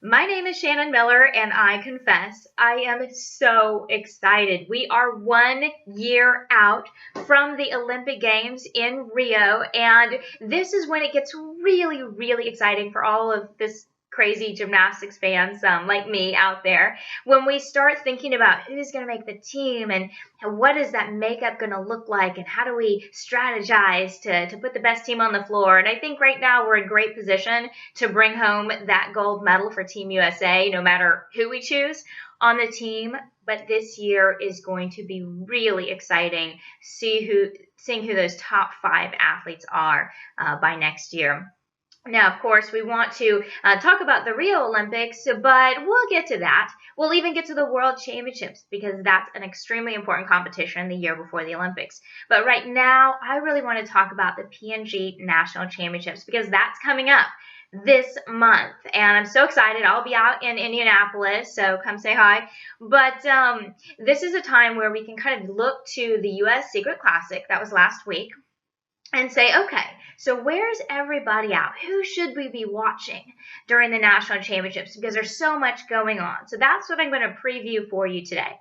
My name is Shannon Miller, and I confess I am so excited. We are 1 year out from the Olympic Games in Rio, and this is when it gets really, really exciting for all of this crazy gymnastics fans like me out there when we start thinking about who's going to make the team and what is that makeup going to look like and how do we strategize to put the best team on the floor. And I think right now we're in great position to bring home that gold medal for Team USA, no matter who we choose on the team. But this year is going to be really exciting, seeing who those top 5 athletes are by next year. Now, of course, we want to talk about the Rio Olympics, but we'll get to that. We'll even get to the World Championships because that's an extremely important competition the year before the Olympics. But right now, I really want to talk about the P&G National Championships because that's coming up this month. And I'm so excited. I'll be out in Indianapolis, so come say hi. But this is a time where we can kind of look to the U.S. Secret Classic that was last week and say, okay, so where's everybody out? Who should we be watching during the national championships? Because there's so much going on. So that's what I'm going to preview for you today.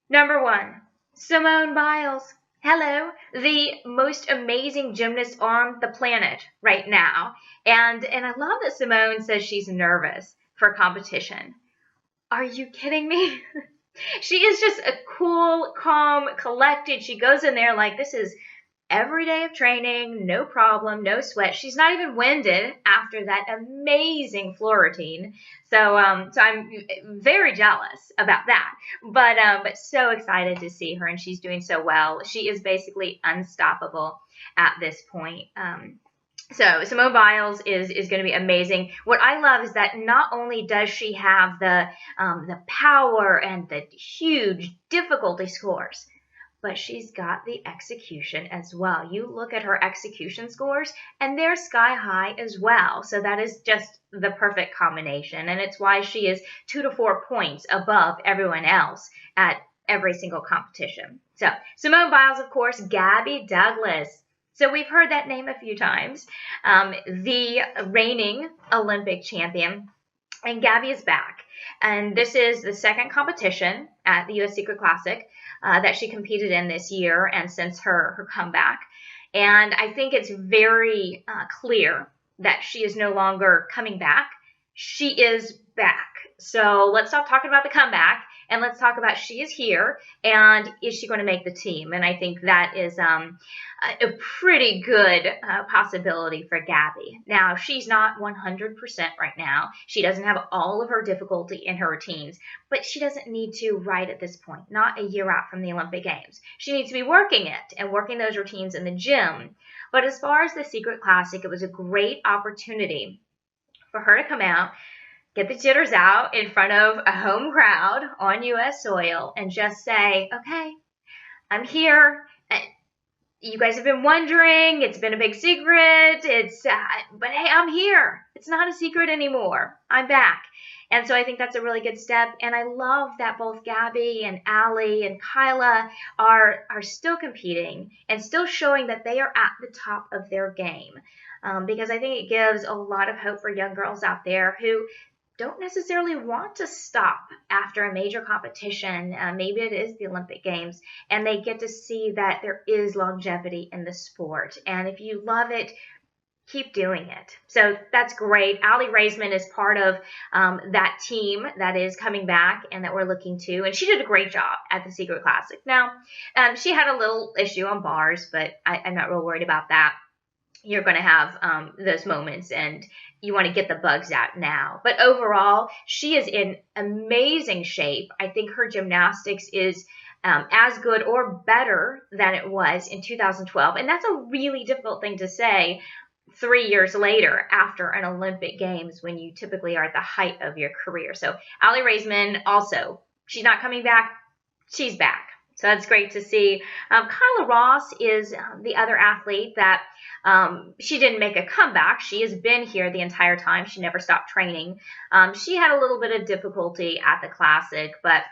Number 1, Simone Biles. Hello, the most amazing gymnast on the planet right now. And I love that Simone says she's nervous for competition. Are you kidding me? She is just a cool, calm, collected. She goes in there like this is every day of training, no problem, no sweat. She's not even winded after that amazing floor routine. So I'm very jealous about that. But so excited to see her, and she's doing so well. She is basically unstoppable at this point. So Simone Biles is going to be amazing. What I love is that not only does she have the power and the huge difficulty scores, but she's got the execution as well. You look at her execution scores, and they're sky high as well. So that is just the perfect combination, and it's why she is 2 to 4 points above everyone else at every single competition. So Simone Biles, of course, Gabby Douglas. So we've heard that name a few times, the reigning Olympic champion, and Gabby is back. And this is the second competition at the U.S. Secret Classic that she competed in this year and since her comeback. And I think it's very clear that she is no longer coming back. She is back. So let's stop talking about the comeback and let's talk about she is here and is she going to make the team? And I think that is a pretty good possibility for Gabby. Now, she's not 100% right now. She doesn't have all of her difficulty in her routines, but she doesn't need to right at this point, not a year out from the Olympic Games. She needs to be working it and working those routines in the gym. But as far as the Secret Classic, it was a great opportunity for her to come out, get the jitters out in front of a home crowd on U.S. soil and just say, okay, I'm here. You guys have been wondering. It's been a big secret. But hey, I'm here. It's not a secret anymore. I'm back. And so I think that's a really good step. And I love that both Gabby and Allie and Kyla are still competing and still showing that they are at the top of their game. Because I think it gives a lot of hope for young girls out there who don't necessarily want to stop after a major competition. Maybe it is the Olympic Games, and they get to see that there is longevity in the sport. And if you love it, keep doing it. So that's great. Allie Raisman is part of that team that is coming back and that we're looking to. And she did a great job at the Secret Classic. Now, she had a little issue on bars, but I'm not real worried about that. You're going to have those moments and you want to get the bugs out now. But overall, she is in amazing shape. I think her gymnastics is as good or better than it was in 2012. And that's a really difficult thing to say 3 years later after an Olympic Games when you typically are at the height of your career. So Allie Raisman also, she's not coming back. She's back. So that's great to see. Kyla Ross is the other athlete that she didn't make a comeback. She has been here the entire time. She never stopped training. She had a little bit of difficulty at the Classic, but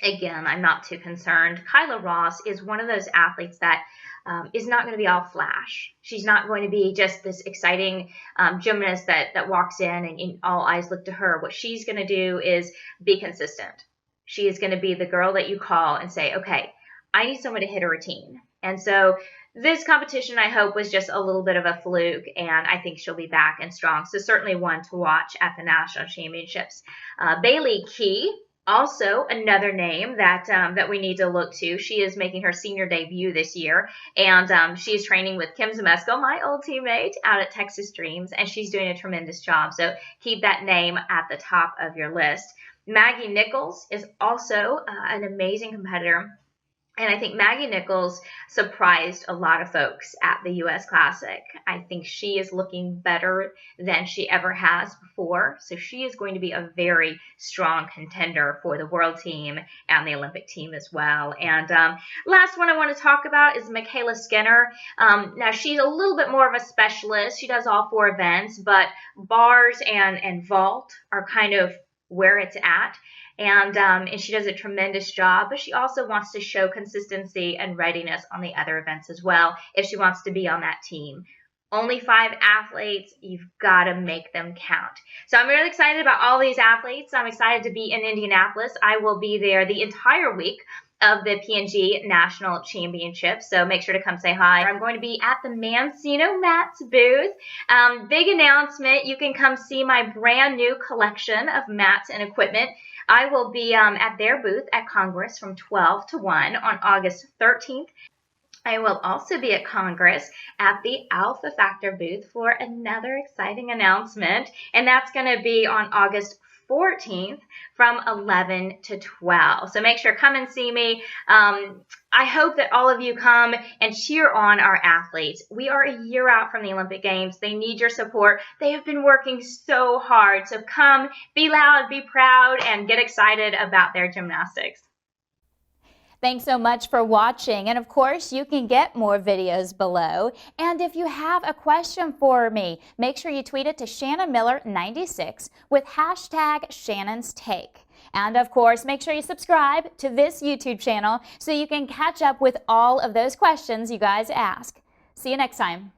again, I'm not too concerned. Kyla Ross is one of those athletes that is not going to be all flash. She's not going to be just this exciting gymnast that walks in and all eyes look to her. What she's going to do is be consistent. She is going to be the girl that you call and say, okay, I need someone to hit a routine. And so this competition, I hope, was just a little bit of a fluke, and I think she'll be back and strong. So certainly one to watch at the National Championships. Bailey Key, also another name that we need to look to. She is making her senior debut this year, and she is training with Kim Zamesko, my old teammate, out at Texas Dreams, and she's doing a tremendous job. So keep that name at the top of your list. Maggie Nichols is also an amazing competitor. And I think Maggie Nichols surprised a lot of folks at the U.S. Classic. I think she is looking better than she ever has before. So she is going to be a very strong contender for the world team and the Olympic team as well. And last one I want to talk about is Michaela Skinner. Now, she's a little bit more of a specialist. She does all 4 events, but bars and vault are kind of where it's at. And she does a tremendous job, but she also wants to show consistency and readiness on the other events as well if she wants to be on that team. Only 5 athletes, you've got to make them count. So I'm really excited about all these athletes. I'm excited to be in Indianapolis. I will be there the entire week of the P&G National Championships, so make sure to come say hi. I'm going to be at the Mancino mats booth. Big announcement, you can come see my brand new collection of mats and equipment. I will be at their booth at Congress from 12 to 1 on August 13th. I will also be at Congress at the Alpha Factor booth for another exciting announcement, and that's going to be on August 14th from 11 to 12. So make sure come and see me. I hope that all of you come and cheer on our athletes. We are a year out from the Olympic Games. They need your support. They have been working so hard. So come, be loud, be proud, and get excited about their gymnastics. Thanks so much for watching, and of course you can get more videos below. And if you have a question for me, make sure you tweet it to Shannon Miller 96 with hashtag Shannon's Take. And of course, make sure you subscribe to this YouTube channel so you can catch up with all of those questions you guys ask. See you next time.